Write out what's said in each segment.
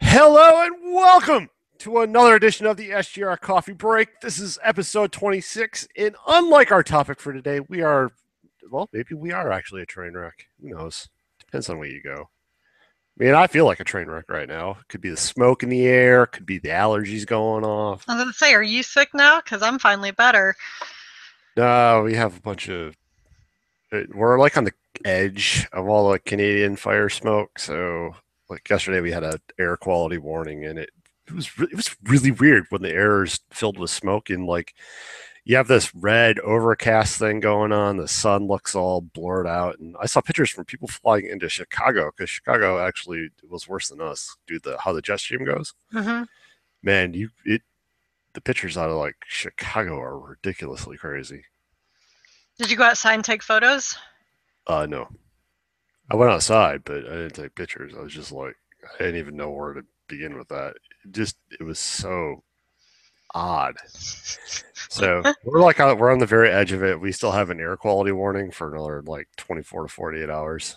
Hello and welcome to another edition of the SGR Coffee Break. This is episode 26, and unlike our topic for today, maybe we are actually a train wreck. Who knows? Depends on where you go. I mean, I feel like a train wreck right now. Could be the smoke in the air, could be the allergies going off. I was going to say, are you sick now? Because I'm finally better. No, we have a bunch of. We're like on the edge of all the Canadian fire smoke. So, like yesterday, we had an air quality warning, and it was really weird when the air is filled with smoke and like you have this red overcast thing going on. The sun looks all blurred out, and I saw pictures from people flying into Chicago because Chicago actually was worse than us due to how the jet stream goes. Mm-hmm. Man, the pictures out of like Chicago are ridiculously crazy. Did you go outside and take photos? No, I went outside, but I didn't take pictures. I was just like, I didn't even know where to begin with that. It was so odd. So we're on the very edge of it. We still have an air quality warning for another like 24 to 48 hours.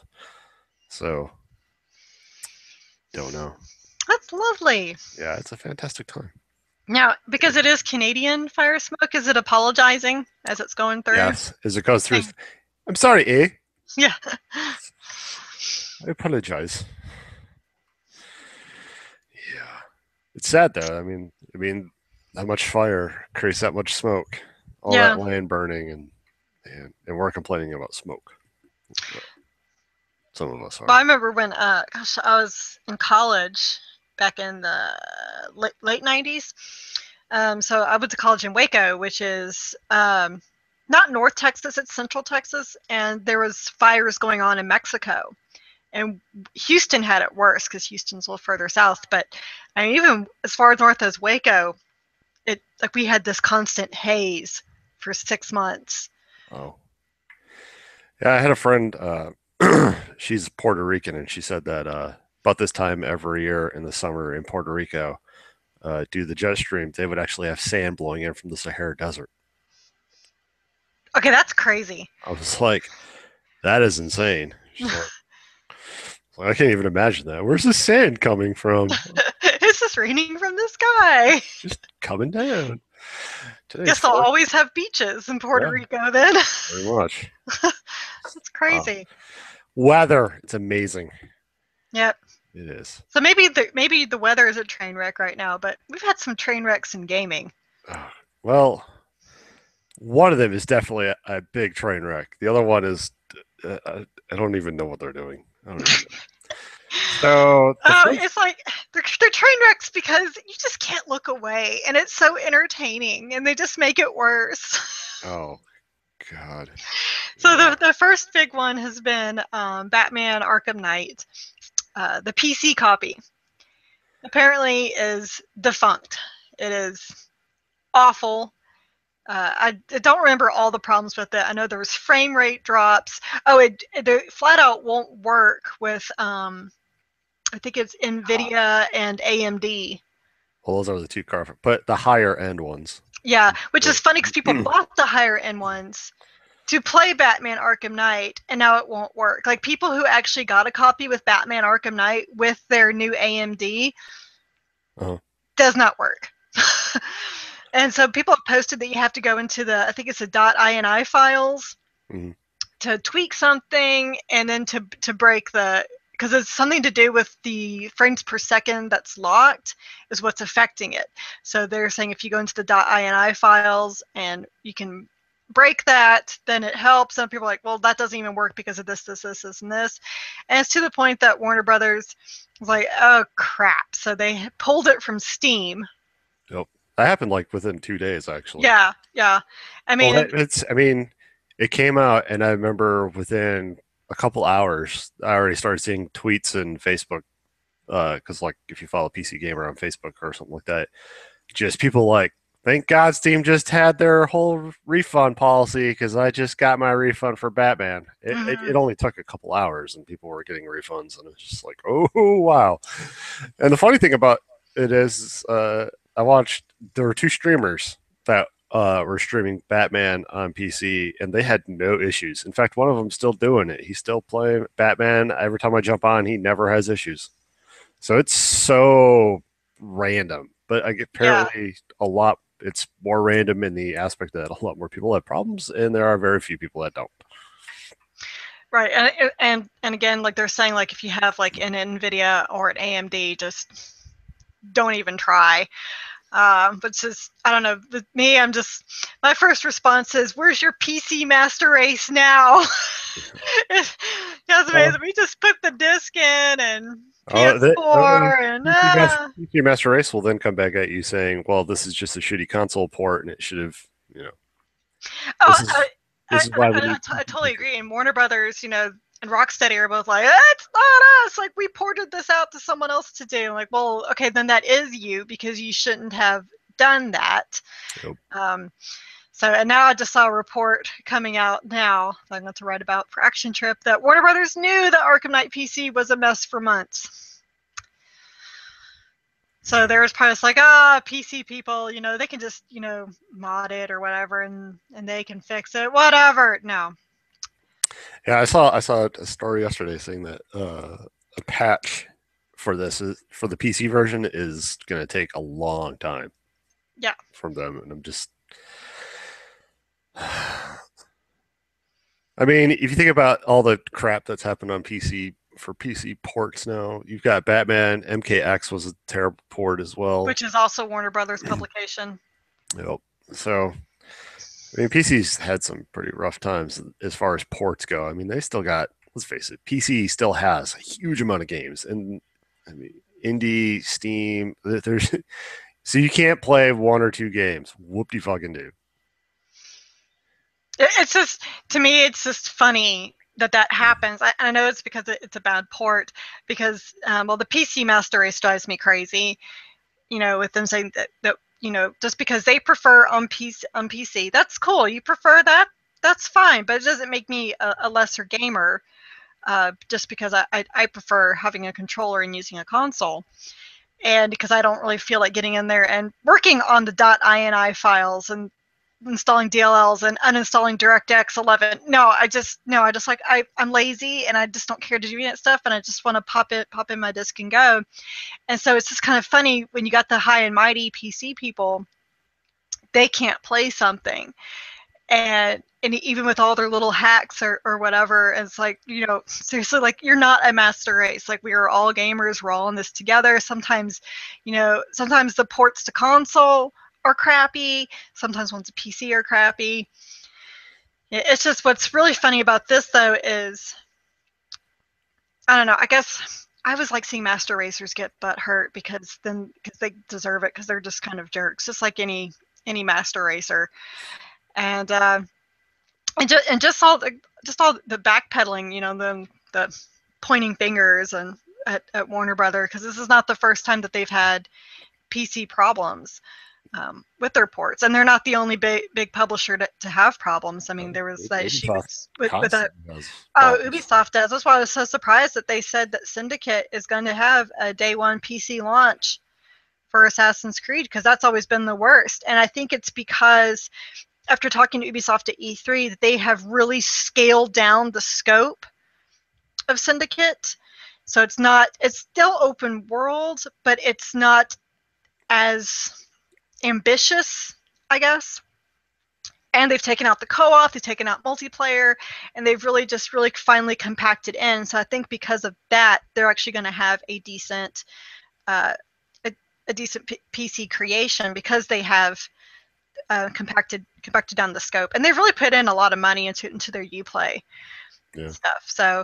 So don't know. That's lovely. Yeah, it's a fantastic time. Now, because it is Canadian fire smoke, is it apologizing as it's going through? Yes, as it goes through. I'm sorry, eh? Yeah. I apologize. Yeah, it's sad though. I mean, that much fire creates that much smoke, all Yeah. that land burning, and we're complaining about smoke. Some of us are. Well, I remember when, I was in college back in the late 90s. So I went to college in Waco, which is not North Texas, it's Central Texas, and there was fires going on in Mexico. And Houston had it worse because Houston's a little further south. But I mean, even as far north as Waco, we had this constant haze for 6 months. Oh, yeah. I had a friend. She's Puerto Rican, and she said that about this time every year in the summer in Puerto Rico, due to the jet stream, they would actually have sand blowing in from the Sahara Desert. Okay, that's crazy. I was like, that is insane. She's like, I can't even imagine that. Where's the sand coming from? It's just raining from the sky. Just coming down. Guess they'll always have beaches in Puerto Rico then. Very much. That's crazy. Weather, it's amazing. Yep. It is. So maybe the weather is a train wreck right now, but we've had some train wrecks in gaming. Well, one of them is definitely a big train wreck. The other one is I don't even know what they're doing. I don't even know. So it's like they're train wrecks because you just can't look away, and it's so entertaining, and they just make it worse. Oh, God. So the first big one has been Batman Arkham Knight. The PC copy apparently is defunct. It is awful. I don't remember all the problems with it. I know there was frame rate drops. Oh, it flat out won't work with I think it's NVIDIA and AMD. Well, those are the two but the higher end ones. Yeah, which is funny because people bought the higher end ones to play Batman Arkham Knight, and now it won't work. Like people who actually got a copy with Batman Arkham Knight with their new AMD does not work. And so people have posted that you have to go into I think it's the .ini files to tweak something, and then to break because it's something to do with the frames per second that's locked is what's affecting it. So they're saying if you go into the .ini files and you can break that, then it helps. And people are like, well, that doesn't even work because of this, and this. And it's to the point that Warner Brothers was like, oh, crap. So they pulled it from Steam. Yep. That happened like within 2 days, actually. Yeah. I mean, it came out, and I remember within a couple hours, I already started seeing tweets in Facebook, because like if you follow PC Gamer on Facebook or something like that, just people like, thank God Steam just had their whole refund policy because I just got my refund for Batman. It only took a couple hours, and people were getting refunds, and it's just like, oh wow. And the funny thing about it is, there were two streamers that were streaming Batman on PC, and they had no issues. In fact, one of them still doing it. He's still playing Batman. Every time I jump on, he never has issues. So it's so random, but Yeah. apparently a lot. It's more random in the aspect that a lot more people have problems, and there are very few people that don't. Right. And again, like they're saying, like if you have like an NVIDIA or an AMD, just don't even try. But it's just, I don't know. With me, I'm just, my first response is, "Where's your PC Master Race now?" That's Oh, amazing. We just put the disc in and the PS4 and PC Master Race will then come back at you saying, "Well, this is just a shitty console port, and it should have, you know, oh, this is this is why we need I PC totally features." agree. And Warner Brothers, and Rocksteady are both like, it's not us. Like we ported this out to someone else to do. I'm like, well, okay, then that is you because you shouldn't have done that. Yep. Um, and now I just saw a report coming out now that I'm going to write about for Action Trip that Warner Brothers knew that Arkham Knight PC was a mess for months. So there was probably like, PC people, they can just, mod it or whatever, and they can fix it, whatever. No. Yeah, I saw a story yesterday saying that a patch for for the PC version is going to take a long time Yeah. from them, and I'm just. I mean, if you think about all the crap that's happened on PC for PC ports now, you've got Batman. MKX was a terrible port as well. Which is also Warner Brothers publication. Yep. So, I mean, PC's had some pretty rough times as far as ports go. I mean, they still got, let's face it, PC still has a huge amount of games. And I mean, indie, Steam, there's, so you can't play one or two games. Whoop de fucking do. It's just, to me, it's just funny that happens. I know it's because it's a bad port, because, well, the PC Master Race drives me crazy, with them saying that just because they prefer on PC, that's cool. You prefer that, that's fine, but it doesn't make me a lesser gamer, just because I prefer having a controller and using a console. And because I don't really feel like getting in there and working on the .ini files and installing DLLs and uninstalling DirectX 11. I'm lazy and I just don't care to do that stuff, and I just want to pop in my disk and go. And so it's just kind of funny when you got the high and mighty PC people, they can't play something. And even with all their little hacks or whatever, it's like, seriously, like, you're not a master race. Like, we are all gamers, we're all in this together. Sometimes the ports to console are crappy, sometimes ones to PC are crappy. It's just, what's really funny about this though is, I don't know, I guess I was like seeing master racers get butt hurt because they deserve it, because they're just kind of jerks, just like any master racer. And just all the backpedaling, the pointing fingers and at Warner Brother, because this is not the first time that they've had PC problems, with their ports, and they're not the only big publisher to have problems. I mean, there was that issue Ubisoft with a constantly has problems. Ubisoft does. That's why I was so surprised that they said that Syndicate is going to have a day one PC launch for Assassin's Creed, because that's always been the worst. And I think it's because, after talking to Ubisoft at E3, that they have really scaled down the scope of Syndicate. So it's still open world, but it's not as ambitious, I guess. And they've taken out the co-op, they've taken out multiplayer, and they've really finally compacted in. So I think because of that, they're actually going to have a decent uh, a decent PC creation, because they have compacted down the scope, and they've really put in a lot of money into their Uplay Yeah. stuff. So,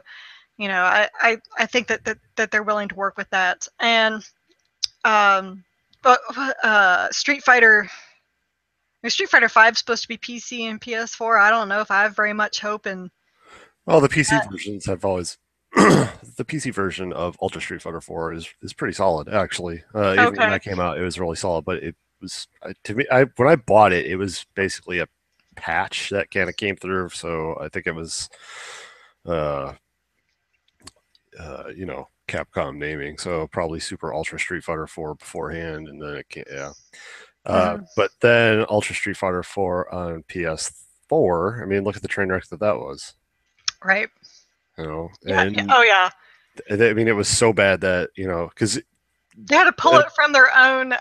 I think that they're willing to work with that. And but Street Fighter 5 is supposed to be PC and PS4. I don't know if I have very much hope in Well, the PC that. versions have always the PC version of Ultra Street Fighter 4 is pretty solid actually. Even when Okay. that came out, it was really solid. But it was to me, when I bought it, it was basically a patch that kind of came through. So I think it was, uh, Capcom naming. So probably Super Ultra Street Fighter 4 beforehand, and then it came, yeah. Mm-hmm. But then Ultra Street Fighter 4 on PS4. I mean, look at the train wreck that was. Right. Yeah. And Oh yeah. I mean, it was so bad that because They had to pull it from their own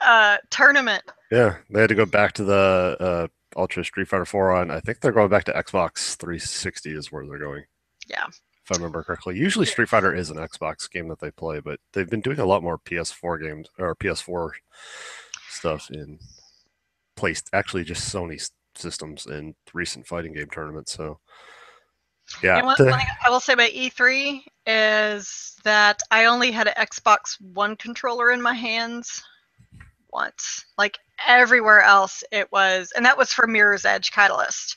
tournament. Yeah, they had to go back to the Ultra Street Fighter 4 on. I think they're going back to Xbox 360 is where they're going, Yeah. if I remember correctly. Usually Street Fighter is an Xbox game that they play, but they've been doing a lot more PS4 games or PS4 stuff in place. Actually, just Sony systems in recent fighting game tournaments. So yeah, And one thing I will say about E3 is that I only had an Xbox One controller in my hands once. Like everywhere else, it was, and that was for Mirror's Edge Catalyst.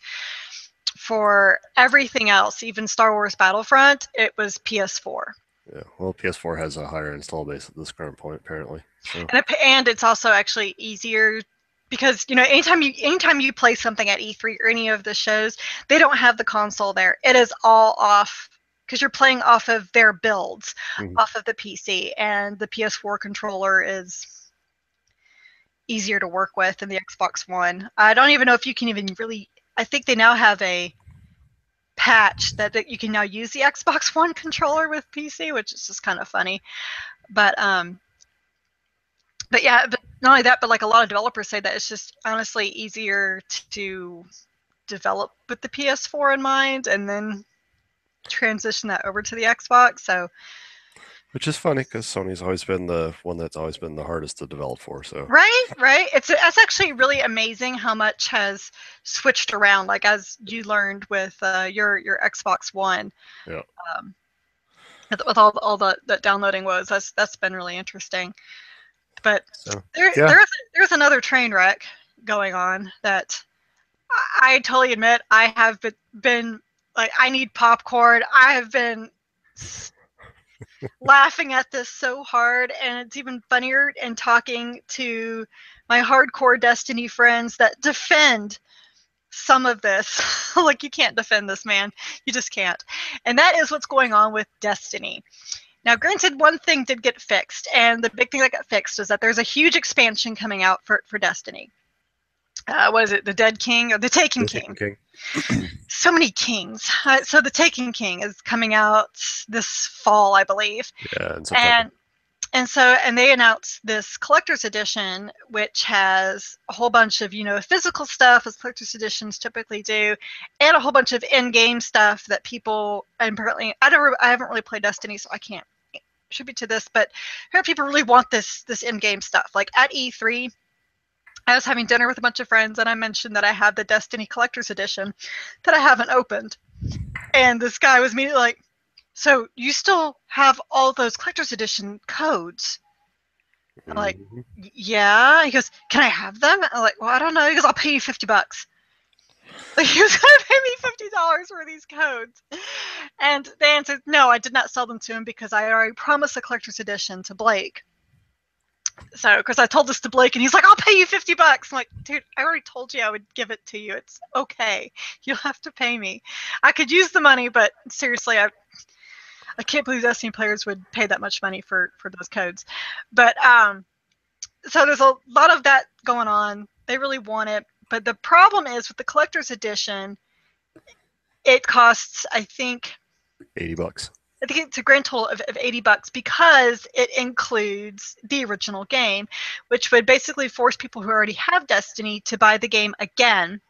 For everything else, even Star Wars Battlefront, it was PS4. yeah. Well, PS4 has a higher install base at this current point, apparently. So. And it's also actually easier because anytime you play something at E3 or any of the shows, they don't have the console there. It is all off because you're playing off of their builds, off of the PC, and the PS4 controller is easier to work with than the Xbox One. I don't even know if you can even really. I think they now have a patch that you can now use the Xbox One controller with PC, which is just kind of funny. But yeah, but not only that, but like a lot of developers say that it's just honestly easier to develop with the PS4 in mind and then transition that over to the Xbox. So, which is funny because Sony's always been the one that's always been the hardest to develop for. So right. It's actually really amazing how much has switched around. Like as you learned with your Xbox One, yeah, with all the downloading woes. That's been really interesting. But so, yeah. there's another train wreck going on that I totally admit I have been like, I need popcorn. I have been laughing at this so hard, and it's even funnier in talking to my hardcore Destiny friends that defend some of this. Like, you can't defend this, man. You just can't. And that is what's going on with Destiny. Now, granted, one thing did get fixed, and the big thing that got fixed is that there's a huge expansion coming out for Destiny. What is it? The Dead King or the Taken King? So many kings. So the Taken King is coming out this fall, I believe. Yeah, in September. And they announced this collector's edition, which has a whole bunch of physical stuff, as collector's editions typically do, and a whole bunch of in-game stuff that people, and apparently I haven't really played Destiny, so I can't attribute to this, but people really want this in-game stuff. Like at E3, I was having dinner with a bunch of friends, and I mentioned that I have the Destiny Collector's Edition that I haven't opened. And this guy was immediately like, so you still have all those Collector's Edition codes? I'm like, yeah. He goes, can I have them? I'm like, well, I don't know. He goes, I'll pay you $50. Like, he was going to pay me $50 for these codes. And they answered, no, I did not sell them to him because I already promised a Collector's Edition to Blake. So, because I told this to Blake, and he's like, I'll pay you $50. I'm like, dude, I already told you I would give it to you. It's okay. You'll have to pay me. I could use the money, but seriously, I can't believe Destiny players would pay that much money for those codes. But so there's a lot of that going on. They really want it. But the problem is with the collector's edition, it costs, I think, $80. I think it's a grand total of $80 because it includes the original game, which would basically force people who already have Destiny to buy the game again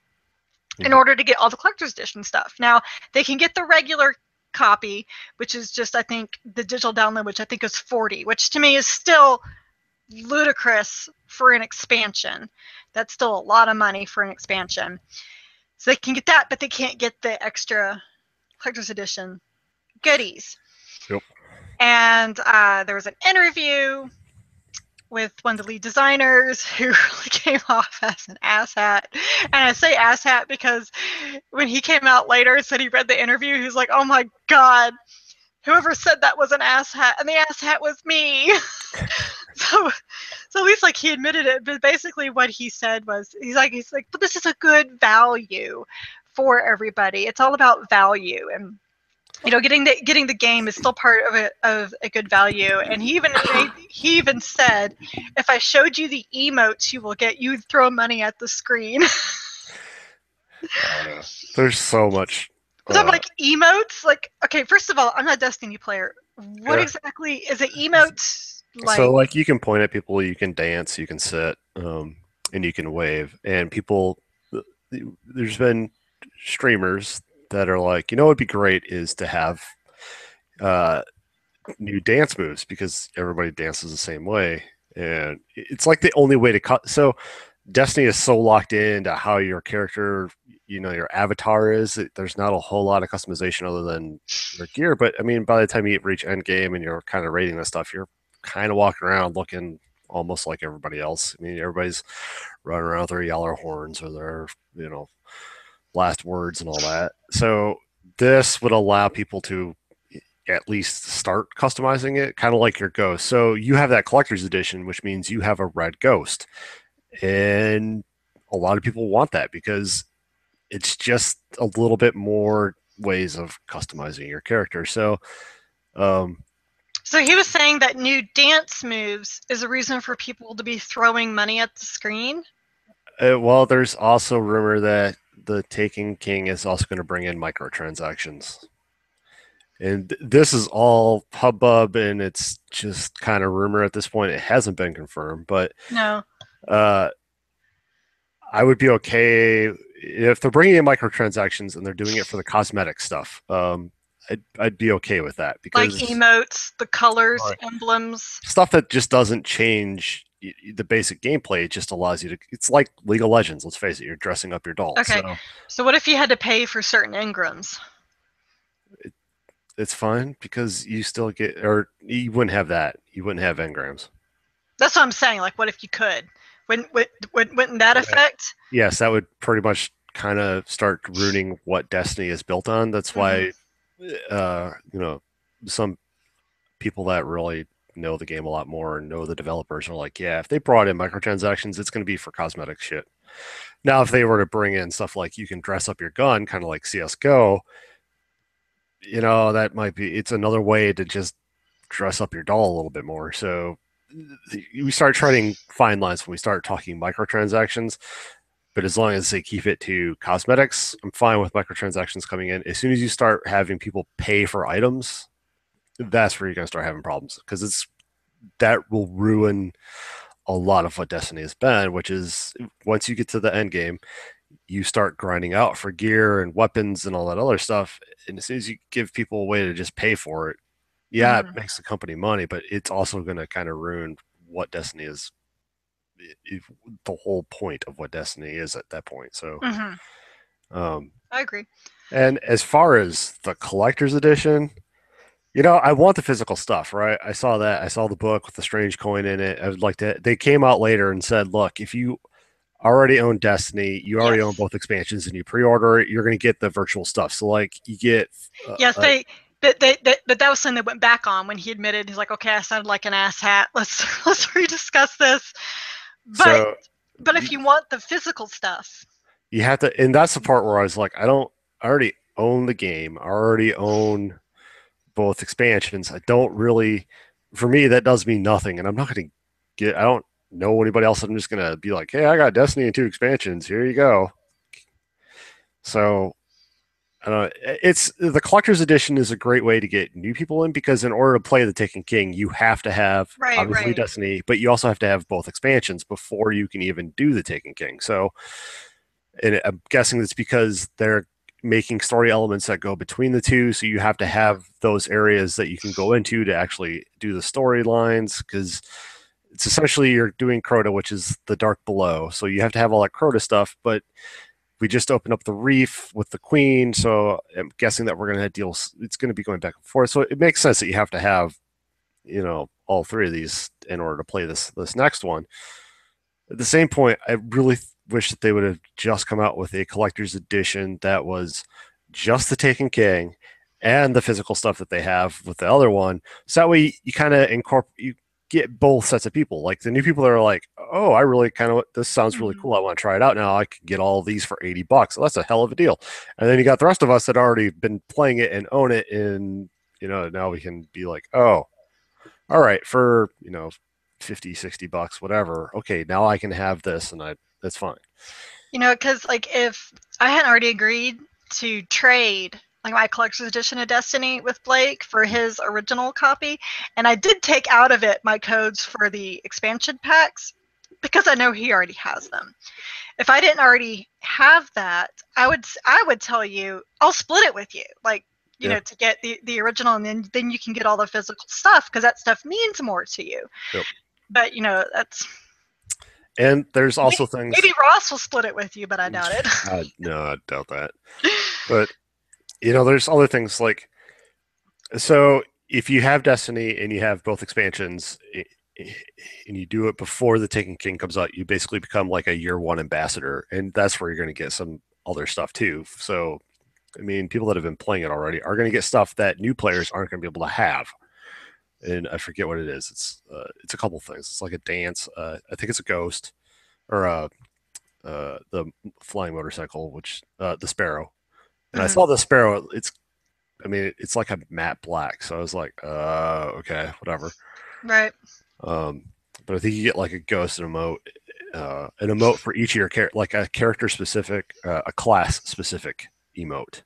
in order to get all the collector's edition stuff. Now, they can get the regular copy, which is just, I think, the digital download, which I think is $40, which to me is still ludicrous for an expansion. That's still a lot of money for an expansion. So they can get that, but they can't get the extra collector's edition goodies. Yep. And there was an interview with one of the lead designers who really came off as an asshat. And I say asshat because when he came out later and said he read the interview, he was like, oh my God, whoever said that was an asshat, and the asshat was me. So at least like he admitted it, but basically what he said was, he's like, but this is a good value for everybody. It's all about value, and getting the game is still part of a good value. And he even said, if I showed you the emotes you will get, you'd throw money at the screen. There's so much. So I'm like, emotes? Like, okay, first of all, I'm not a Destiny player. What exactly is an emote? So Like, like you can point at people, you can dance, you can sit, and you can wave. And people, there's been streamers that are like, you know, what'd be great is to have uh, new dance moves because everybody dances the same way, and it's like the only way to cut. So Destiny is so locked into how your character, you know, your avatar is. There's not a whole lot of customization other than your gear. But I mean, by the time you reach end game and you're kind of rating this stuff, you're kind of walking around looking almost like everybody else. I mean, everybody's running around with their yeller horns or their, you know, last words and all that. So this would allow people to at least start customizing it, kind of like your ghost. So you have that collector's edition, which means you have a red ghost. And a lot of people want that because it's just a little bit more ways of customizing your character. So, um, so he was saying that new dance moves is a reason for people to be throwing money at the screen. well, there's also rumor that the Taken King is also going to bring in microtransactions. And this is all hubbub and it's just kind of rumor at this point. It hasn't been confirmed, but No. uh, I would be okay if they're bringing in microtransactions and they're doing it for the cosmetic stuff. I'd be okay with that Like because emotes, the colors, uh, emblems. stuff that just doesn't change the basic gameplay. It just allows you to. It's like League of Legends. Let's face it. You're dressing up your doll, Okay. so So what if you had to pay for certain engrams? it, it's fine because you still get, or you wouldn't have that. You wouldn't have engrams. That's what I'm saying. Like, what if you could? Wouldn't that Okay. affect? Yes, that would pretty much kind of start ruining what Destiny is built on. That's Mm-hmm. why, you know, some people that really know the game a lot more and know the developers are like, yeah, if they brought in microtransactions, it's going to be for cosmetic shit. Now, if they were to bring in stuff like you can dress up your gun, kind of like CS:GO, you know, that might be, it's another way to just dress up your doll a little bit more. So we start treading fine lines when we start talking microtransactions. But as long as they keep it to cosmetics, I'm fine with microtransactions coming in. As soon as you start having people pay for items, that's where you're going to start having problems because it's that will ruin a lot of what Destiny has been, which is once you get to the end game, you start grinding out for gear and weapons and all that other stuff. And as soon as you give people a way to just pay for it, yeah, it Mm-hmm. makes the company money, but it's also going to kind of ruin what Destiny is, the whole point of what Destiny is at that point. So, Mm-hmm. um, I agree. and as far as the collector's edition, you know, I want the physical stuff, right? I saw that. I saw the book with the strange coin in it. I would like to. They came out later and said, look, if you already own Destiny, you already own Yes. both expansions, and you pre-order it, you're going to get the virtual stuff. So, like, you get. Yes. But that was something they went back on when he admitted he's like, okay, I sounded like an asshat. Let's rediscuss this. But so but if you, you want the physical stuff, you have to, and that's the part where I was like, I don't. I already own the game. I already own both expansions. I don't really. For me, that does mean nothing, and I'm not going to get. I don't know anybody else. I'm just going to be like, hey, I got Destiny and two expansions. Here you go. So I don't know. It's the collector's edition is a great way to get new people in because in order to play the Taken King, you have to have right, obviously right. Destiny, but you also have to have both expansions before you can even do the Taken King. So, and I'm guessing it's because they're making story elements that go between the two, so you have to have those areas that you can go into to actually do the storylines because it's essentially you're doing Crota, which is the dark below. So you have to have all that Crota stuff, but we just opened up the reef with the queen, so I'm guessing that we're going to have deals. It's going to be going back and forth, so it makes sense that you have to have, you know, all three of these in order to play this next one. At the same point, I really wish that they would have just come out with a collector's edition that was just the Taken King and the physical stuff that they have with the other one. So that way you kind of incorporate, you get both sets of people. Like the new people that are like, oh, I really kind of, this sounds really Mm-hmm. cool. I want to try it out now. I can get all of these for $80. So that's a hell of a deal. And then you got the rest of us that already been playing it and own it. And, you know, now we can be like, oh, all right, for, you know, 50, $60, whatever. Okay, now I can have this and that's fine. You know, because like if I hadn't already agreed to trade like my collector's edition of Destiny with Blake for his original copy, and I did take out of it my codes for the expansion packs because I know he already has them. If I didn't already have that, I would tell you I'll split it with you, like Yeah. to get the original, and then you can get all the physical stuff because that stuff means more to you. Yep. But that's And there's also things. maybe Ross will split it with you, but I doubt it. No, I doubt that. But there's other things like, so if you have Destiny and you have both expansions, and you do it before the Taken King comes out, you basically become like a year one ambassador, and that's where you're going to get some other stuff too. So, I mean, people that have been playing it already are going to get stuff that new players aren't going to be able to have. And I forget what it is. It's a couple things. It's like a dance. I think it's a ghost, or the flying motorcycle, which the Sparrow. And I saw the Sparrow. It's like a matte black. So I was like, okay, whatever. Right. But I think you get like a ghost an emote for each of your like a character specific, a class specific emote.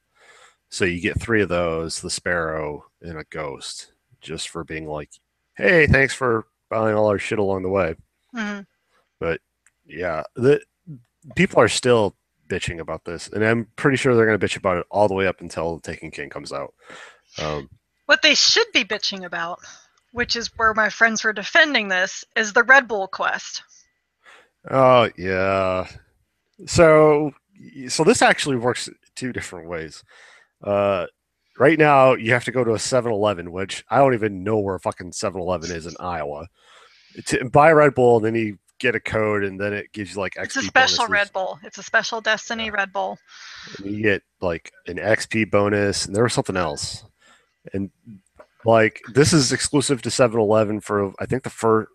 So you get 3 of those: the Sparrow and a ghost, just for being like, "Hey, thanks for buying all our shit along the way." Mm-hmm. But yeah, the people are still bitching about this, and I'm pretty sure they're going to bitch about it all the way up until Taken King comes out. What they should be bitching about, which is where my friends were defending this, is the Red Bull quest. Oh yeah. So this actually works 2 different ways. Right now you have to go to a 7-Eleven, which I don't even know where fucking 7-Eleven is in Iowa, to buy Red Bull, and then you get a code, and then it gives you like It's a XP special bonuses. Red Bull. It's a special Destiny Yeah. Red Bull. And you get like an XP bonus, and there was something else. And like this is exclusive to 7-Eleven for I think for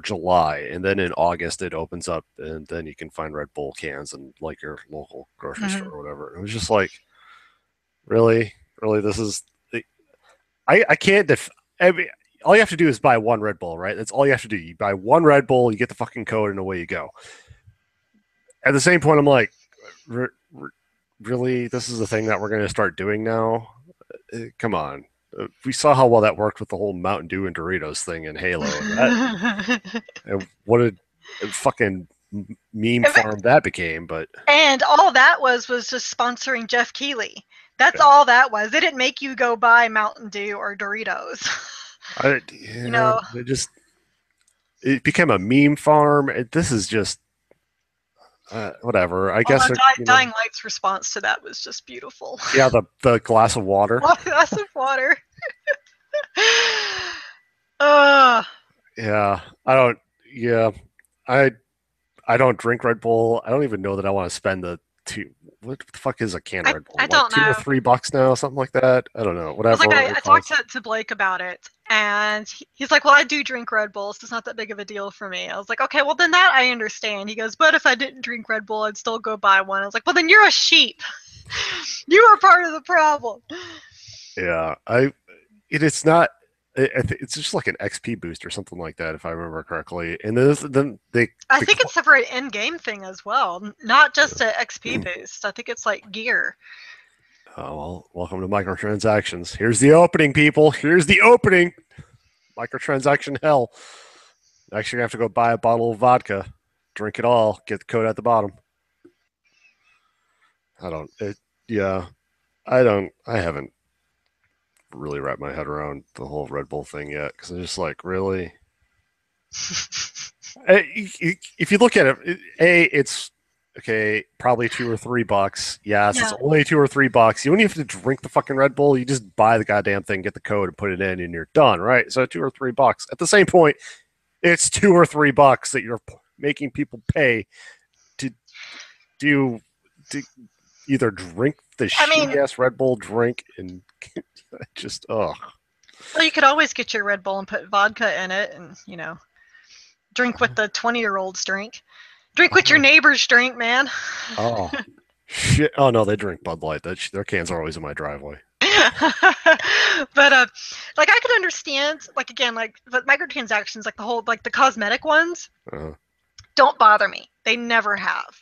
July, and then in August it opens up, and then you can find Red Bull cans in like your local grocery store or whatever. It was just like, really, this is I can't all you have to do is buy 1 Red Bull, right? That's all you have to do. You buy 1 Red Bull, you get the fucking code, and away you go. At the same point, I'm like, really, this is the thing that we're going to start doing now? Come on. We saw how well that worked with the whole Mountain Dew and Doritos thing in Halo. And what a fucking meme farm that became. But and all that was just sponsoring Jeff Keighley. That's all that was. They didn't make you go buy Mountain Dew or Doritos. It became a meme farm. This is just whatever. I guess Dying Light's response to that was just beautiful. Yeah, the glass of water. Glass of water. Yeah, I don't. Yeah, I don't drink Red Bull. I don't even know that I want to spend the two. What the fuck is a can of Red Bull? I don't know. $2 or $3 now, something like that. I don't know. Whatever. I talked to Blake about it, and he's like, "Well, I do drink Red Bull, so it's not that big of a deal for me." I was like, "Okay, well then that I understand." He goes, "But if I didn't drink Red Bull, I'd still go buy one." I was like, "Well, then you're a sheep. You are part of the problem." Yeah, it's not. It's just like an XP boost or something like that, if I remember correctly. And then I think it's for an in-game thing as well, not just an XP boost. I think it's like gear. Oh, well, welcome to microtransactions. Here's the opening, people. Here's the opening. Microtransaction hell. Actually, I have to go buy a bottle of vodka, drink it all, get the code at the bottom. I haven't really wrapped my head around the whole Red Bull thing yet, because I'm just like, really? If you look at it, it's okay, probably $2 or $3. Yes, it's only $2 or $3. You don't even have to drink the fucking Red Bull. You just buy the goddamn thing, get the code, and put it in, and you're done, right? So $2 or $3. At the same point, it's $2 or $3 that you're making people pay to either drink the shitty ass Red Bull drink and just Well, you could always get your Red Bull and put vodka in it, and drink what the 20-year-olds drink. Drink what your neighbors drink, man. Oh shit! Oh no, they drink Bud Light. Their cans are always in my driveway. But like I could understand, like again, like the microtransactions, like the whole, like the cosmetic ones, don't bother me. They never have.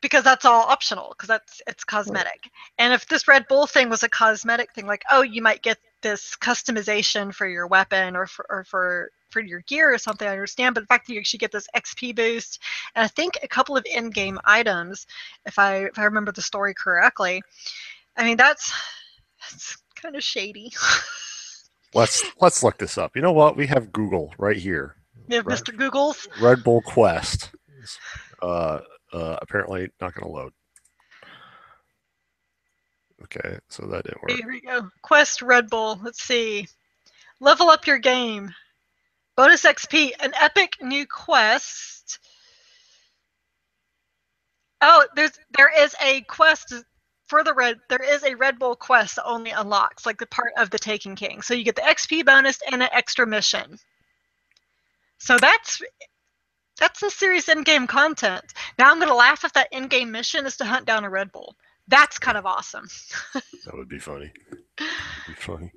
because that's all optional because it's cosmetic. And if this Red Bull thing was a cosmetic thing, like, oh, you might get this customization for your weapon or for your gear or something, I understand. But the fact that you actually get this XP boost and I think a couple of in-game items, if I remember the story correctly, I mean that's kind of shady. Let's look this up. You know what? We have Google right here. You have Red, Mr. Google's. Red Bull Quest. Uh, apparently not going to load. Okay, so that didn't work. Here we go. Quest Red Bull. Let's see. Level up your game. Bonus XP. An epic new quest. Oh, there is a quest for the red. There is a Red Bull quest that only unlocks like the part of the Taken King. So you get the XP bonus and an extra mission. So that's a serious in-game content. Now I'm gonna laugh if that in-game mission is to hunt down a Red Bull. That's kind of awesome. That would be funny. That would be funny.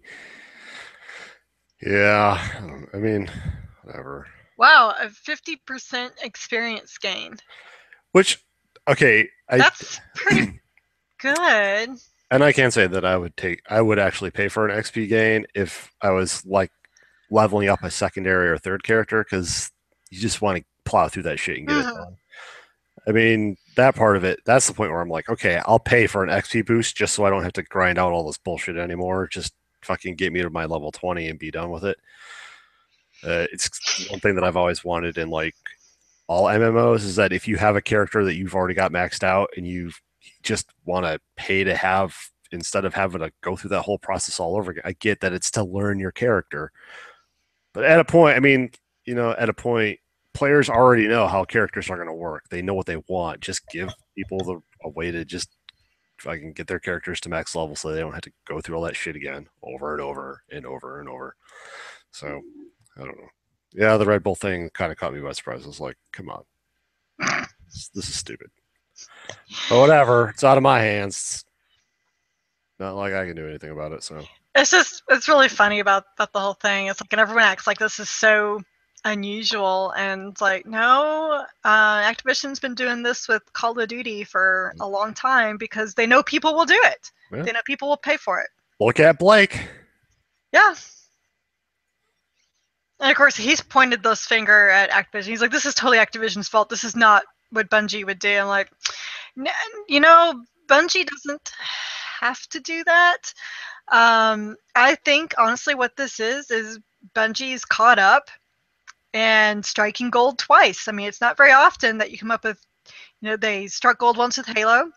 Yeah, I mean, whatever. Wow, a 50% experience gain. Which, okay, That's pretty good. And I can say that I would actually pay for an XP gain if I was like leveling up a secondary or third character because you just want to plow through that shit and get it done. I mean, that part of it, that's the point where I'm like, okay, I'll pay for an XP boost just so I don't have to grind out all this bullshit anymore. Just fucking get me to my level 20 and be done with it. It's one thing that I've always wanted in like all MMOs is that if you have a character that you've already got maxed out and you just want to pay to have instead of having to go through that whole process all over again. I get that it's to learn your character, but at a point, I mean, at a point, players already know how characters are going to work. They know what they want. Just give people a way to just fucking get their characters to max level so they don't have to go through all that shit again over and over and over and over. So I don't know. Yeah, the Red Bull thing kind of caught me by surprise. I was like, come on. This is stupid. But whatever. It's out of my hands. It's not like I can do anything about it. So it's really funny about the whole thing. It's like, and everyone acts like this is so unusual, and it's like, no, Activision's been doing this with Call of Duty for a long time because they know people will do it. Yeah. They know people will pay for it. Look at Blake. Yeah. And of course, he's pointed this finger at Activision. He's like, this is totally Activision's fault. This is not what Bungie would do. I'm like, Bungie doesn't have to do that. I think, honestly, what this is Bungie's caught up and striking gold twice. I mean, it's not very often that you come up with, they struck gold once with Halo.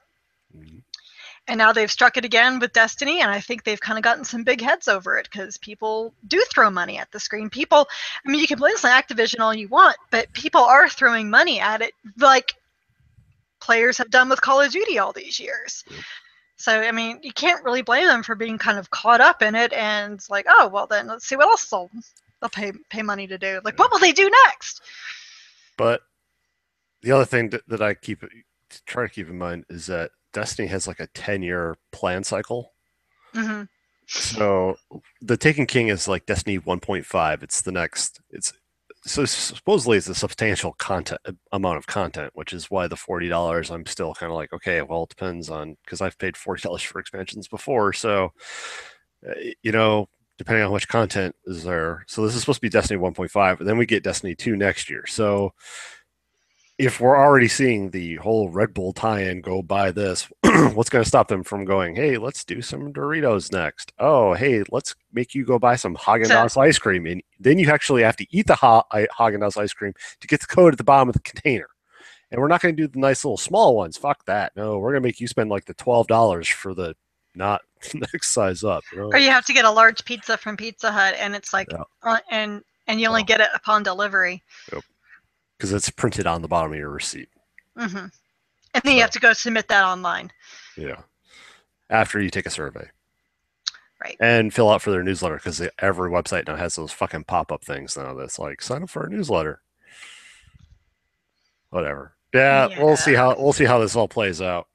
Mm-hmm. And now they've struck it again with Destiny, and I think they've kind of gotten some big heads over it because people do throw money at the screen. People, I mean, you can blame this on Activision all you want, but people are throwing money at it like players have done with Call of Duty all these years. Yep. So, I mean, you can't really blame them for being kind of caught up in it and like, oh, well, then let's see what else they'll pay money to do. Like, what will they do next? But the other thing that I try to keep in mind is that Destiny has like a 10-year plan cycle. Mm-hmm. So the Taken King is like Destiny 1.5. It's the next. So supposedly it's a substantial amount of content, which is why the $40. I'm still kind of like, okay, well, it depends on because I've paid $40 for expansions before. So depending on how much content is there. So this is supposed to be Destiny 1.5, and then we get Destiny 2 next year. So if we're already seeing the whole Red Bull tie-in go by this, what's going to stop them from going, hey, let's do some Doritos next? Oh, hey, let's make you go buy some Haagen-Dazs ice cream. And then you actually have to eat the Haagen-Dazs ice cream to get the code at the bottom of the container. And we're not going to do the nice little small ones. Fuck that. No, we're going to make you spend like the $12 for the not next size up. Or you have to get a large pizza from Pizza Hut, and it's like, and you only get it upon delivery. Yep. Because it's printed on the bottom of your receipt. Mm-hmm. And then you have to go submit that online. Yeah. After you take a survey. Right. And fill out for their newsletter because every website now has those fucking pop-up things now that's like, sign up for a newsletter. Whatever. Yeah. We'll see how this all plays out.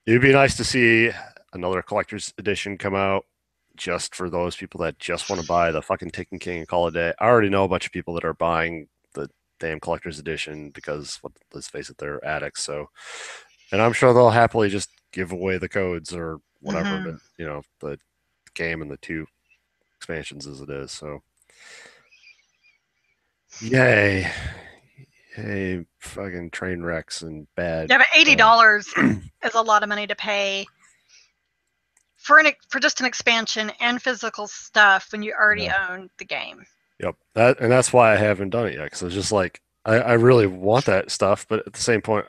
It'd be nice to see another collector's edition come out just for those people that just want to buy the fucking Taken King and call it a day. I already know a bunch of people that are buying damn collector's edition because let's face it, they're addicts. So, and I'm sure they'll happily just give away the codes or whatever Mm-hmm. to the game and the two expansions as it is. So, yay, yay, fucking train wrecks and bad. Yeah, but Uh, $80 is a lot of money to pay for just an expansion and physical stuff when you already yeah. own the game. Yep. That's why I haven't done it yet because it's just like I really want that stuff, but at the same point,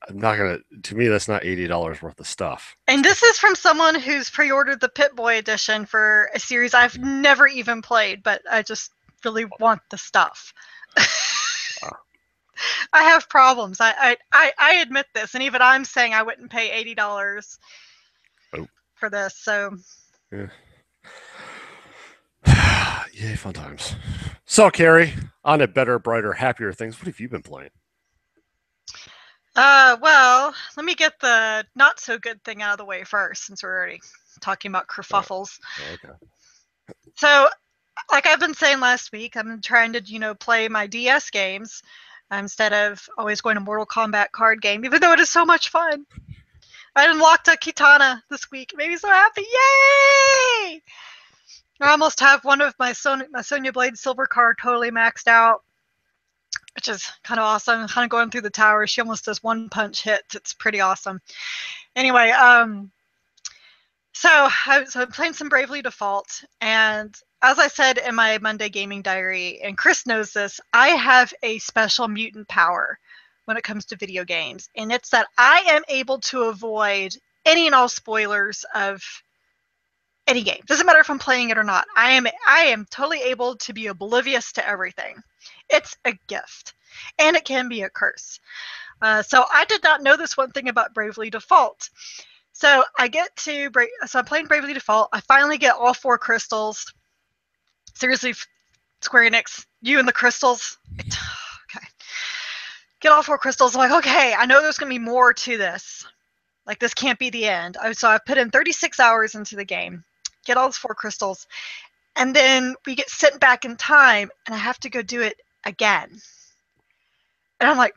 I'm not gonna. To me, that's not $80 worth of stuff. And this is from someone who's pre-ordered the Pip-Boy edition for a series I've never even played, but I just really want the stuff. Wow. I have problems. I admit this, and even I'm saying I wouldn't pay $80 Oh, for this. So, yeah. Yay, fun times. So, Carrie, on to better, brighter, happier things. What have you been playing? well, let me get the not so good thing out of the way first, since we're already talking about kerfuffles. Okay. So, like I've been saying last week, I'm trying to, play my DS games instead of always going to Mortal Kombat card game, even though it is so much fun. I unlocked a Kitana this week. It made me so happy. Yay! I almost have one of my Sonya Blade silver card totally maxed out, which is kind of awesome. Kind of going through the tower. She almost does one punch hits. It's pretty awesome. Anyway, so I'm playing some Bravely Default, and as I said in my Monday gaming diary, and Chris knows this, I have a special mutant power when it comes to video games, and it's that I am able to avoid any and all spoilers of any game. Doesn't matter if I'm playing it or not. I am totally able to be oblivious to everything. It's a gift, and it can be a curse. So I did not know this one thing about Bravely Default. So I'm playing Bravely Default. I finally get all 4 crystals. Seriously, Square Enix, you and the crystals. Okay. Get all 4 crystals. I'm like, okay, I know there's going to be more to this. Like, this can't be the end. So I put in 36 hours into the game. Get all those 4 crystals. And then we get sent back in time, and I have to go do it again. And I'm like,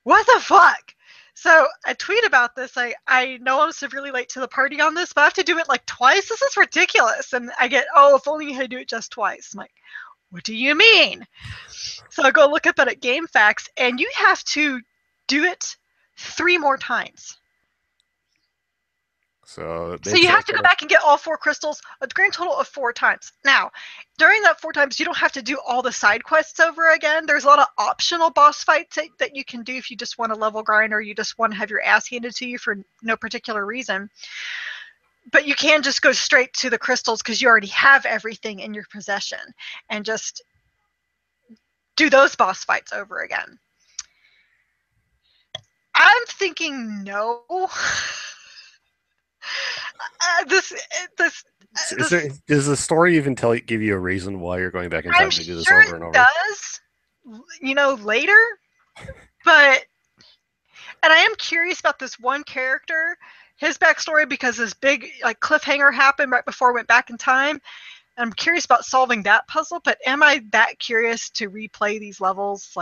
what the fuck? So I tweet about this. I know I'm severely late to the party on this, but I have to do it like twice. This is ridiculous. And I get, if only you had to do it just twice. I'm like, what do you mean? So I go look up at GameFAQs, and you have to do it 3 more times. So So you have to go back and get all 4 crystals, a grand total of 4 times. Now, during that 4 times, you don't have to do all the side quests over again. There's a lot of optional boss fights that you can do if you just want to level grind or you just want to have your ass handed to you for no particular reason. But you can just go straight to the crystals because you already have everything in your possession and just do those boss fights over again. I'm thinking no. This does the story even give you a reason why you're going back in time I'm to do this sure over and it over? does, later. But, and I am curious about this one character, his backstory, because this big cliffhanger happened right before I went back in time. I'm curious about solving that puzzle, but am I that curious to replay these levels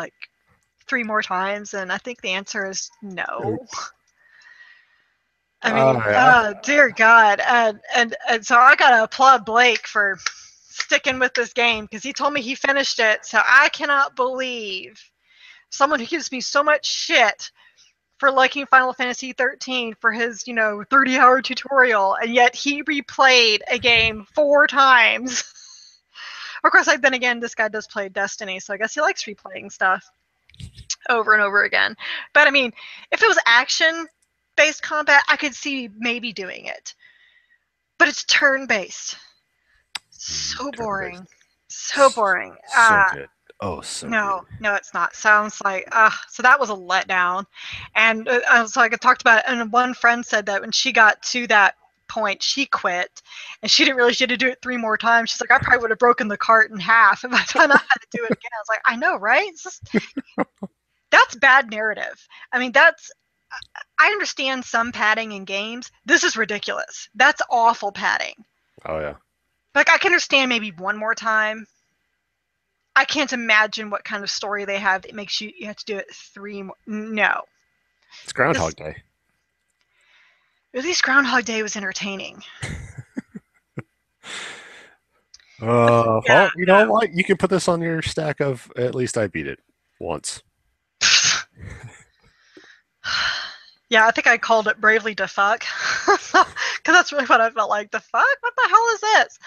3 more times? And I think the answer is no. I mean, dear God. And so I got to applaud Blake for sticking with this game because he told me he finished it. So I cannot believe someone who gives me so much shit for liking Final Fantasy 13 for his, 30-hour tutorial, and yet he replayed a game 4 times. Of course, then again, this guy does play Destiny, so I guess he likes replaying stuff over and over again. But I mean, if it was action-based combat, I could see maybe doing it. But it's turn-based. So boring. So boring. So good. Oh, so No, good. no, it's not. Sounds like, so that was a letdown. And so I talked about it, and one friend said that when she got to that point, she quit, and she didn't realize she had to do it 3 more times. She's like, I probably would have broken the cart in half if by the time I had to do it again. I was like, I know, right? That's bad narrative. I mean, I understand some padding in games. This is ridiculous. That's awful padding. Oh, yeah. I can understand maybe 1 more time. I can't imagine what kind of story they have that makes you have to do it 3 more. No. It's Groundhog This, Day. at least Groundhog Day was entertaining. Yeah. Well, you know what? You can put this on your stack of at least I beat it once. Yeah, I think I called it Bravely Defuck. Because that's really what I felt like. The fuck? What the hell is this?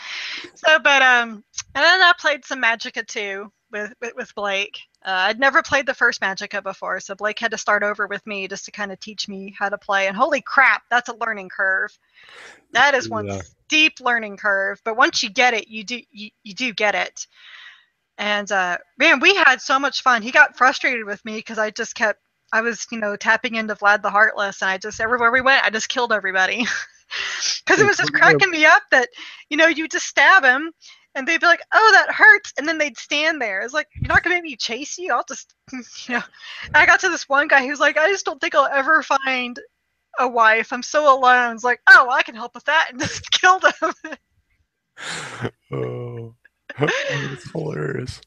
So, and then I played some Magicka 2 with Blake. I'd never played the first Magicka before, so Blake had to start over with me just to kind of teach me how to play. And holy crap, that's a learning curve. That is one Yeah. steep learning curve. But once you get it, you do get it. And man, we had so much fun. He got frustrated with me because I was, tapping into Vlad the Heartless, and I just, everywhere we went, I just killed everybody. Because it was just cracking me up that, you just stab him, and they'd be like, oh, that hurts, and then they'd stand there. It's like, you're not going to make me chase you? I'll just, I got to this one guy who's like, I just don't think I'll ever find a wife. I'm so alone. It's like, oh, well, I can help with that, and just killed him. Oh, that's hilarious.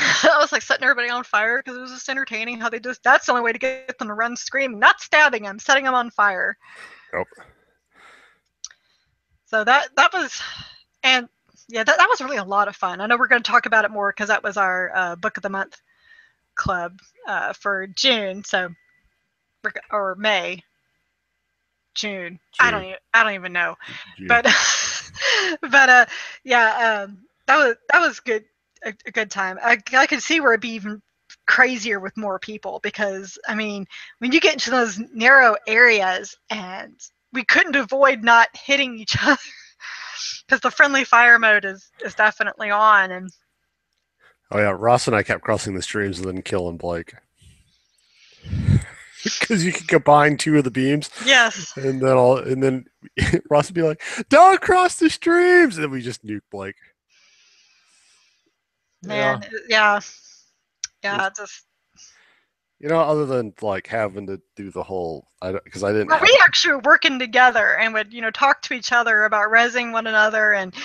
I was like setting everybody on fire because it was just entertaining how that's the only way to get them to run screaming, not stabbing them, setting them on fire. Yep. So that was, and yeah, that was really a lot of fun. I know we're going to talk about it more because that was our book of the month club for June. So, or May, June. June. I don't even know. June. But yeah, that was good. A good time. I could see where it'd be even crazier with more people because I mean, when you get into those narrow areas, and we couldn't avoid not hitting each other because the friendly fire mode is definitely on. And Oh yeah, Ross and I kept crossing the streams and then killing Blake because you could combine two of the beams, yes, and then Ross would be like, "Don't cross the streams," and then we just nuke Blake. man, Yeah, yeah, just. other than like having to do the whole, because I didn't Well, have. we actually were working together and would, talk to each other about rezzing one another and,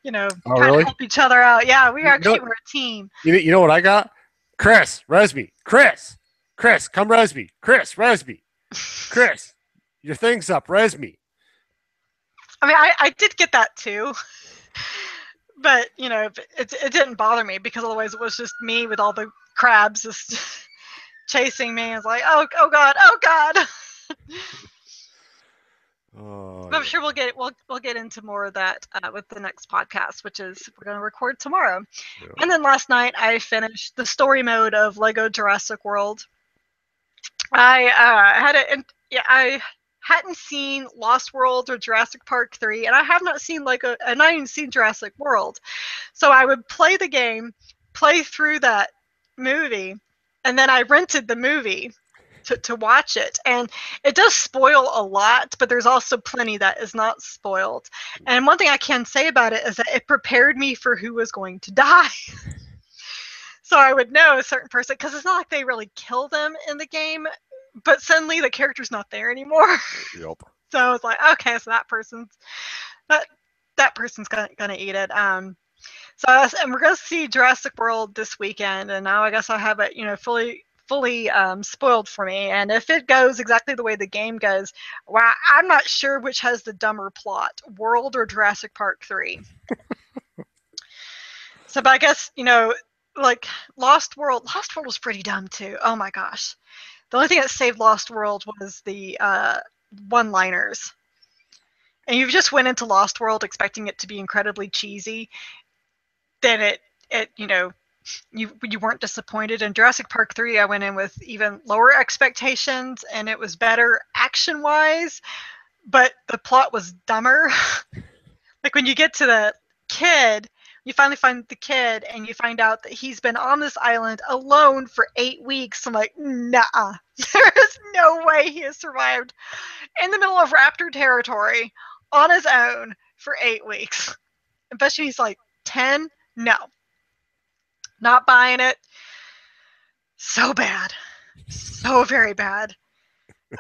Oh kind of really? help each other out. Yeah, we You know, actually were a team. you know what I got? Chris, res me. Chris, come res me. Chris, res me. Chris, your thing's up. Res me. I mean, I did get that too, but it didn't bother me because otherwise it was just me with all the crabs just chasing me. It's like, oh god, oh god. Oh, But I'm yeah. sure we'll get into more of that with the next podcast, which is we're going to record tomorrow. Yeah. And then last night I finished the story mode of Lego Jurassic World. I had it, and yeah, I hadn't seen Lost World or Jurassic Park 3, and I have not seen and I haven't seen Jurassic World. So I would play the game, play through that movie, and then I rented the movie to watch it. And it does spoil a lot, but there's also plenty that is not spoiled. And one thing I can say about it is that it prepared me for who was going to die. So I would know a certain person, because it's not like they really kill them in the game, but suddenly the character's not there anymore. Yep. So I was like, okay, so that person's gonna eat it. And we're gonna see Jurassic World this weekend, and now I guess I have it, fully spoiled for me. And if it goes exactly the way the game goes, wow, I'm not sure which has the dumber plot, World or Jurassic Park 3. So, but I guess, like Lost World was pretty dumb too. Oh my gosh. The only thing that saved Lost World was the one-liners. And you just went into Lost World expecting it to be incredibly cheesy, then you weren't disappointed. In Jurassic Park 3, I went in with even lower expectations, and it was better action-wise, but the plot was dumber. Like when you get to the kid, you finally find the kid, and you find out that he's been on this island alone for 8 weeks. I'm like, nah, there is no way he has survived in the middle of raptor territory on his own for 8 weeks. Especially he's like 10. No, not buying it. So bad. So very bad.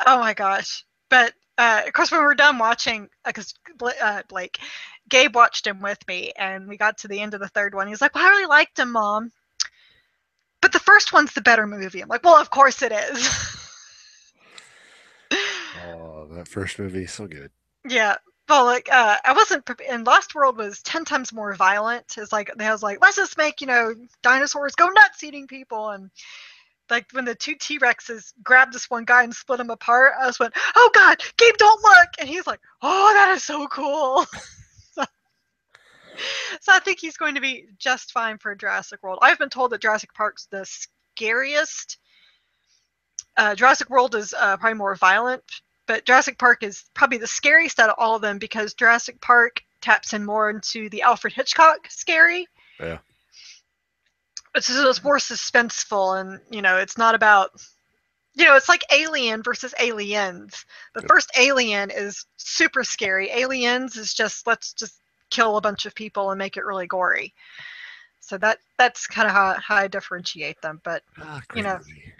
Oh my gosh. But of course, when we were done watching, because Blake, Gabe watched him with me, and we got to the end of the third one. He's like, well, I really liked him, Mom. the first one's the better movie. I'm like, well, of course it is. Oh, that first movie, so good. Yeah. Well, like, I wasn't, and Lost World was 10 times more violent. It's like, they was like, let's just make, dinosaurs go nuts eating people. And like when the two T-Rexes grabbed this one guy and split him apart, I just went, oh God, Gabe, don't look. And he's like, oh, that is so cool. So I think he's going to be just fine for Jurassic World. I've been told that Jurassic Park's the scariest. Jurassic World is probably more violent, but Jurassic Park is probably the scariest out of all of them because Jurassic Park taps in more into the Alfred Hitchcock scary. Yeah. It's more suspenseful, and it's not about. It's like Alien versus Aliens. The first Alien is super scary. Aliens is just let's just kill a bunch of people and make it really gory. So that's kind of how I differentiate them. But Great movie.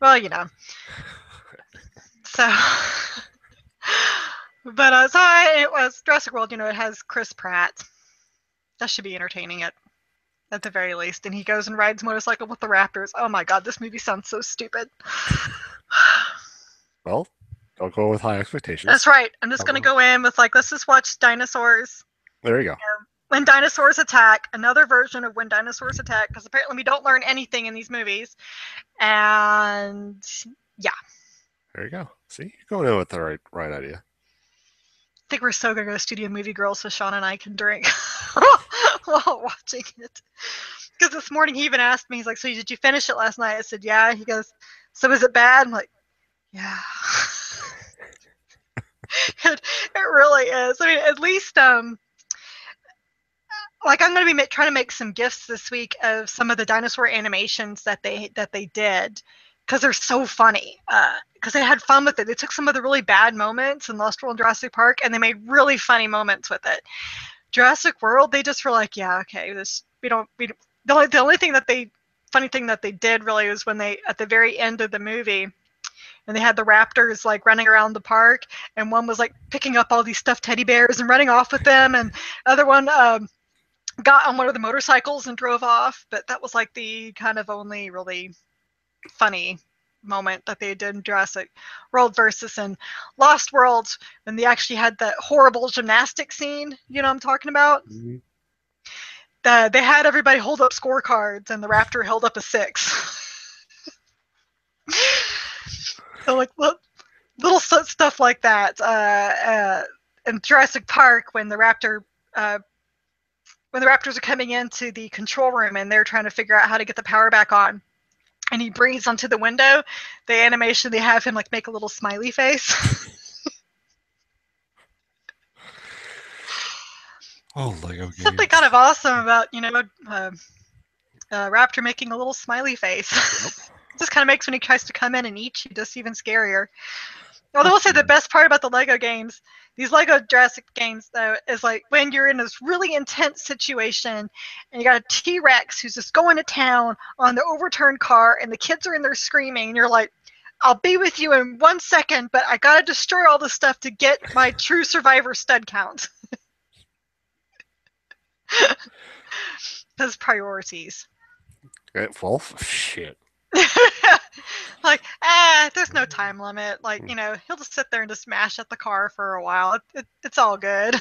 well, so. But it was Jurassic World. It has Chris Pratt. That should be entertaining at the very least. And he goes and rides motorcycle with the raptors. Oh my god, this movie sounds so stupid. Well, don't go with high expectations. That's right. I'm just gonna go in with let's just watch dinosaurs. There you go. When Dinosaurs Attack, another version of When Dinosaurs Attack, because apparently we don't learn anything in these movies. And yeah. There you go. See, you're going in with the right idea. I think we're so gonna go Studio Movie Girl so Sean and I can drink while watching it. Because this morning he even asked me, he's like, so did you finish it last night? I said, yeah. He goes, so is it bad? I'm like, yeah. it really is. I mean, at least I'm going to be trying to make some gifts this week of some of the dinosaur animations that they did because they're so funny. Because they had fun with it. They took some of the really bad moments in Lost World and Jurassic Park, and they made really funny moments with it. Jurassic World, they just were like, yeah, okay, the only thing funny thing that they did really was when they, at the very end of the movie, and they had the raptors running around the park, and one was picking up all these stuffed teddy bears and running off with them, and the other one got on one of the motorcycles and drove off. But that was the kind of only really funny moment that they did in Jurassic World versus in Lost World when they actually had that horrible gymnastic scene. You know what I'm talking about? Mm-hmm. They had everybody hold up scorecards, and the raptor held up a 6. So little stuff like that. In Jurassic Park, when the raptors are coming into the control room and they're trying to figure out how to get the power back on, and he breathes onto the window, the animation, they have him make a little smiley face. Oh, Lego games. Something kind of awesome about raptor making a little smiley face. Yep. It just kind of makes when he tries to come in and eat you just even scarier. Although I'll say the best part about the Lego games, these Lego Jurassic games, though, is when you're in this really intense situation and you got a T-Rex who's just going to town on the overturned car and the kids are in there screaming, and you're like, I'll be with you in 1 second, but I got to destroy all this stuff to get my true survivor stud count. Those priorities. Well, shit. There's no time limit. He'll just sit there and just mash at the car for a while. It's all good.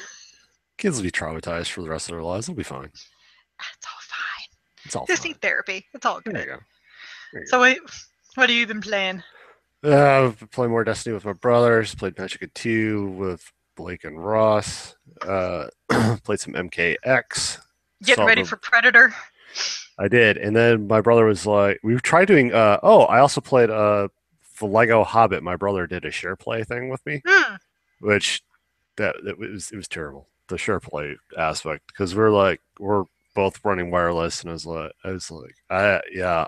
Kids will be traumatized for the rest of their lives. They'll be fine. It's all fine. It's all Disney fine. Therapy. It's all good. There you go. So what have you been playing? I've been playing more Destiny with my brothers. Played Magic 2 with Blake and Ross. Played some MKX. Getting ready for Predator. I did, and then my brother was like, we tried doing. I also played the Lego Hobbit. My brother did a share play thing with me, which it was terrible. The share play aspect, because we're both running wireless, and I was like, I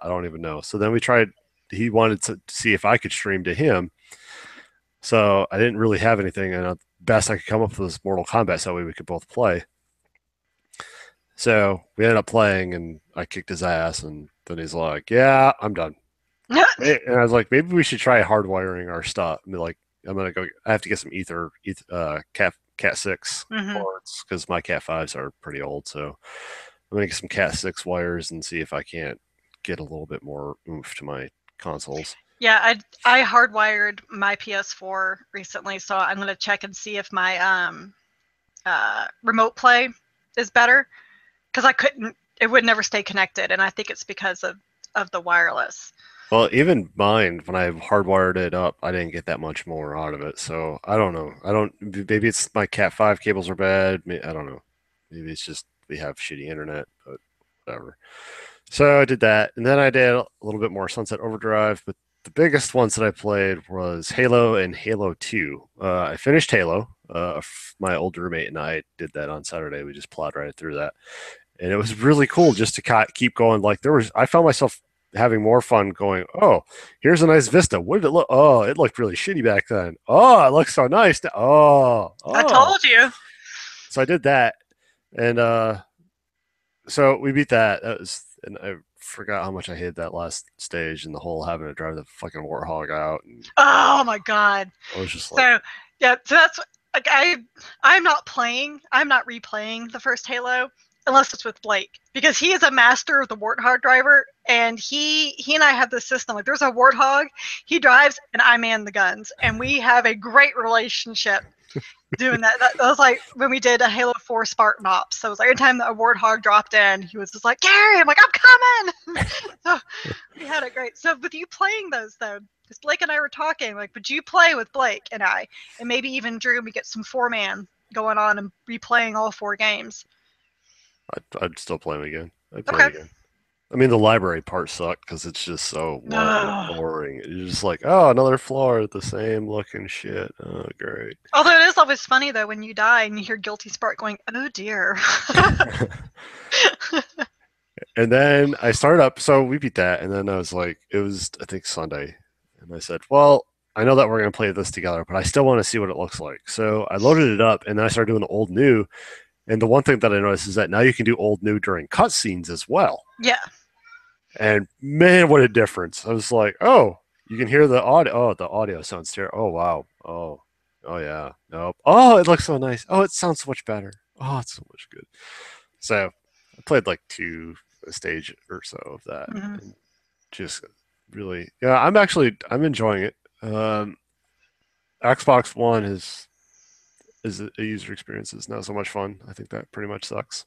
don't even know. So then we tried. He wanted to see if I could stream to him, so I didn't really have anything, and the best I could come up with was Mortal Kombat, so that way we could both play. So we ended up playing, and I kicked his ass, and then he's like, yeah, I'm done. And I was like, maybe we should try hardwiring our stuff. I have to get some Cat 6 ports, because my Cat 5s are pretty old. So I'm going to get some Cat 6 wires and see if I can't get a little bit more oomph to my consoles. Yeah, I hardwired my PS4 recently, so I'm gonna check and see if my remote play is better because I couldn't. It would never stay connected, and I think it's because of the wireless. Well, even mine, when I hardwired it up, I didn't get that much more out of it. So I don't know. I don't. Maybe it's my Cat 5 cables are bad. I don't know. Maybe it's just we have shitty internet, but whatever. So I did that, and then I did a little bit more Sunset Overdrive. But the biggest ones that I played was Halo and Halo 2. I finished Halo. My old roommate and I did that on Saturday. We just plowed right through that, and it was really cool just to keep going. Like I found myself having more fun going. Oh, here's a nice vista. What did it look? Oh, it looked really shitty back then. Oh, it looks so nice. Oh, I oh. told you. So I did that, and so we beat that. That was, and I forgot how much I hated that last stage and the whole having to drive the fucking warthog out. And Oh my god. I was just like, So yeah, so that's like I'm not playing. I'm not replaying the first Halo unless it's with Blake because he is a master of the Warthog driver, and he and I have this system. Like there's a Warthog, he drives, and I man the guns, and we have a great relationship doing that. That was like when we did a Halo 4 Spartan Ops. So it was like every time a Warthog dropped in, he was just like, Gary, I'm like, I'm coming. So we had it great. So with you playing those though, because Blake and I were talking, like, would you play with Blake and I, and maybe even Drew, and we get some 4-man going on and replaying all 4 games. I'd still play them again. I'd play it Okay. again. I mean, the library part sucked because it's just so long and No. boring. You're just like, oh, another floor with the same looking shit. Oh, great. Although it is always funny though when you die and you hear Guilty Spark going, oh dear. And then I started up, so we beat that, and then I was like, it was I think Sunday, and I said, well, I know that we're gonna play this together, but I still want to see what it looks like. So I loaded it up, and then I started doing the old new. And the one thing that I noticed is that now you can do old new during cutscenes as well. Yeah. And man, what a difference! I was like, oh, you can hear the audio. Oh, the audio sounds terrible. Oh wow. Oh yeah. Nope. Oh, it looks so nice. Oh, it sounds so much better. Oh, it's so much good. So I played like a stage or so of that, Mm-hmm. and just really, yeah, I'm enjoying it. Xbox One is a user experience is not so much fun. I think that pretty much sucks.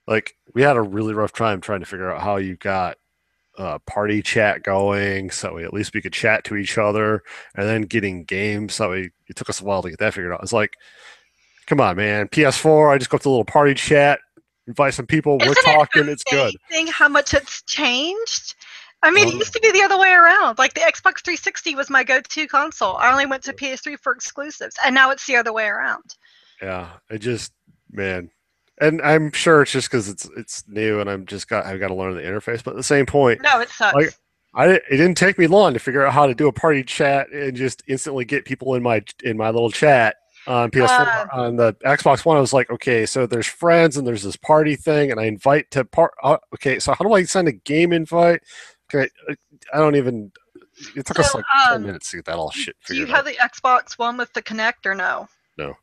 Like we had a really rough time trying to figure out how you got party chat going, so at least we could chat to each other, and then getting games. It took us a while to get that figured out. It's like, come on, man, PS4. I just go to a little party chat, invite some people, we're Isn't it talking, it's good. amazing how much it's changed? I mean, it Oh used to be the other way around. Like the Xbox 360 was my go-to console. I only went to PS3 for exclusives, and now it's the other way around. yeah, it just man, and I'm sure it's just because it's new, and I've got to learn the interface. But at the same point, No, it like sucks. it didn't take me long to figure out how to do a party chat and just instantly get people in my little chat on Uh, PS4. On the Xbox One, I was like, okay, so there's friends and there's this party thing, and I invite to part. Okay, so how do I send a game invite? Okay, I don't even. It took so, us like 10 minutes to get that all shit do you figured have out. the Xbox One with the Kinect or no? No.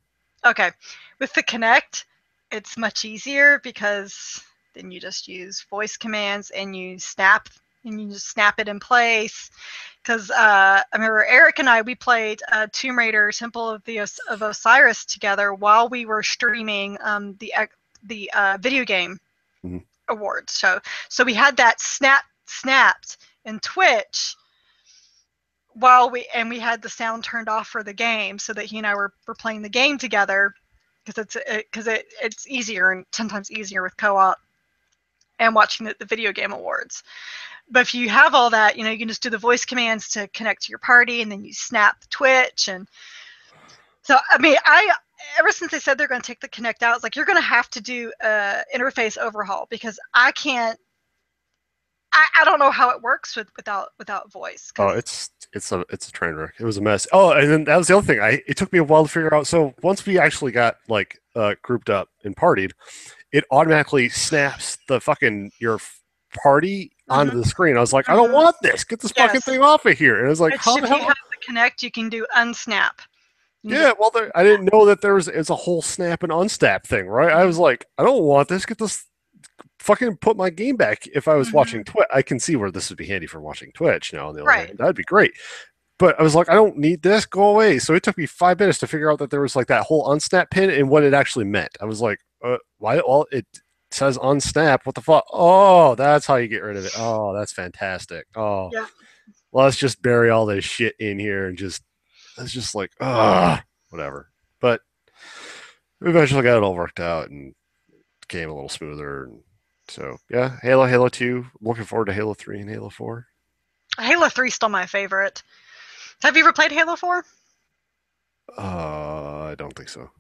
Okay, with the Kinect, it's much easier because then you just use voice commands and you just snap it in place. Because I remember Eric and we played Tomb Raider: Temple of Osiris together while we were streaming the video game Mhm. awards. So we had that snapped in Twitch while we had the sound turned off for the game so that he and I were playing the game together it's easier and 10 times easier with co-op and watching the video game awards. But if you have all that, you can just do the voice commands to connect to your party, and then you snap Twitch. And so, I mean, ever since they said they're going to take the Kinect out, it's like you're going to have to do a interface overhaul because I can't. I don't know how it works without voice. Oh, it's a train wreck. It was a mess. Oh, and then that was the other thing. It took me a while to figure out. So once we actually got like grouped up and partied, it automatically snaps the fucking your party onto Mm-hmm. the screen. I was like, I don't Mm-hmm. want this. Get this fucking Yes, thing off of here. And I was like, which how the if you hell? have the Kinect, you can do unsnap. You can Yeah, just well, I didn't know that it's a whole snap and unsnap thing, right? I was like, I don't want this. Get this fucking put my game back if I was Mm-hmm. watching Twitch. I can see where this would be handy for watching Twitch now, on the other Right. hand. That'd be great. But I was like, I don't need this. Go away. So it took me 5 minutes to figure out that there was like that whole unsnap pin and what it actually meant. I was like, why? Well, it says unsnap. What the fuck? Oh, that's how you get rid of it. Oh, that's fantastic. Oh, Yeah. well, let's just bury all this shit in here and just, it's just like, whatever. But we eventually got it all worked out and became a little smoother. And so, yeah, Halo 2. Looking forward to Halo 3 and Halo 4. Halo 3 is still my favorite. Have you ever played Halo 4? I don't think so.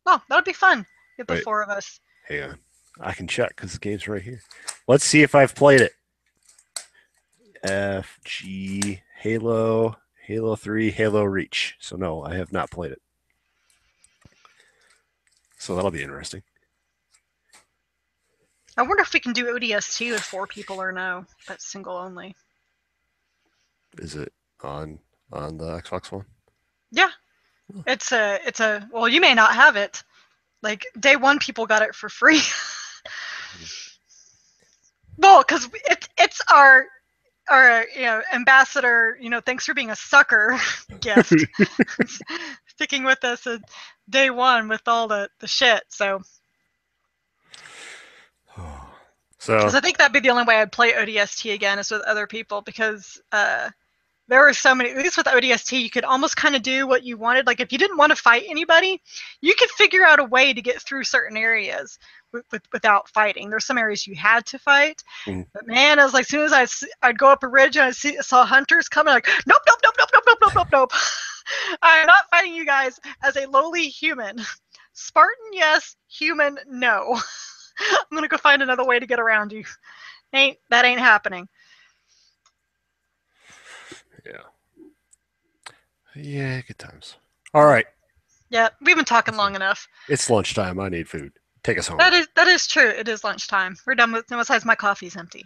Oh, that would be fun. Get the Wait, four of us. hang on. I can check because the game's right here. Let's see if I've played it. FG Halo, Halo 3, Halo Reach. So no, I have not played it. So that'll be interesting. I wonder if we can do ODST with 4 people or no. That's single only. Is it on the Xbox One? Yeah. It's a well, you may not have it. Like day 1 people got it for free. Well, cuz it's our ambassador, thanks for being a sucker gift. Sticking with us at day 1 with all the shit. So So because I think that'd be the only way I'd play ODST again is with other people because there were so many, at least with ODST, you could almost kind of do what you wanted. Like if you didn't want to fight anybody, you could figure out a way to get through certain areas without fighting. There's some areas you had to fight, but man, I was like, as soon as I'd go up a ridge and I saw hunters coming, like, nope, nope, nope, nope, nope, nope, nope, nope, nope. I'm not fighting you guys as a lowly human. Spartan, yes. Human, no. I'm gonna go find another way to get around you. That ain't happening. yeah, good times. All right, Yeah, we've been talking long enough. it's lunchtime. I need food. Take us home. That is true. It is lunchtime. We're done with. Besides, my coffee's empty.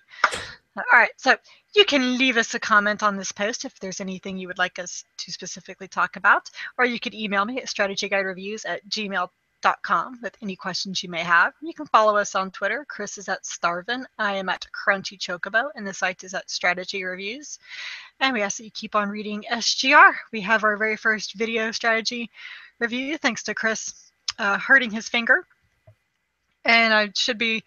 All right, so you can leave us a comment on this post if there's anything you would like us to specifically talk about, or you could email me at strategyguidereviews@gmail.com with any questions you may have. You can follow us on Twitter. Chris is at Starvin. I am at Crunchy Chocobo, and the site is at Strategy Reviews. And we ask that you keep on reading SGR. We have our very first video strategy review, thanks to Chris hurting his finger. And I should be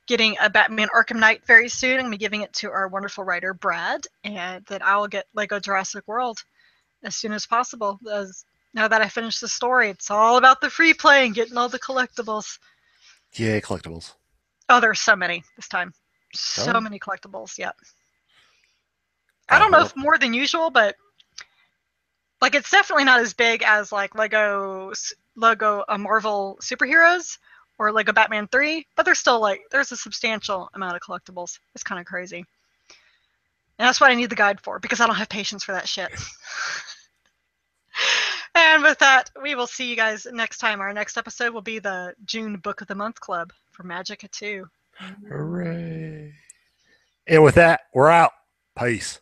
getting a Batman Arkham Knight very soon. I'm going to be giving it to our wonderful writer, Brad, and that I will get Lego Jurassic World as soon as possible. Now that I finished the story, it's all about the free play and getting all the collectibles. Yeah, collectibles. Oh, there's so many this time. So Oh, many collectibles, yep. I got don't know more. if more than usual, but like it's definitely not as big as like Lego Marvel superheroes or Lego Batman 3, but there's still there's a substantial amount of collectibles. It's kind of crazy. And that's what I need the guide for because I don't have patience for that shit. And with that, we will see you guys next time. Our next episode will be the June Book of the Month Club for Magica 2. Hooray. And with that, we're out. Peace.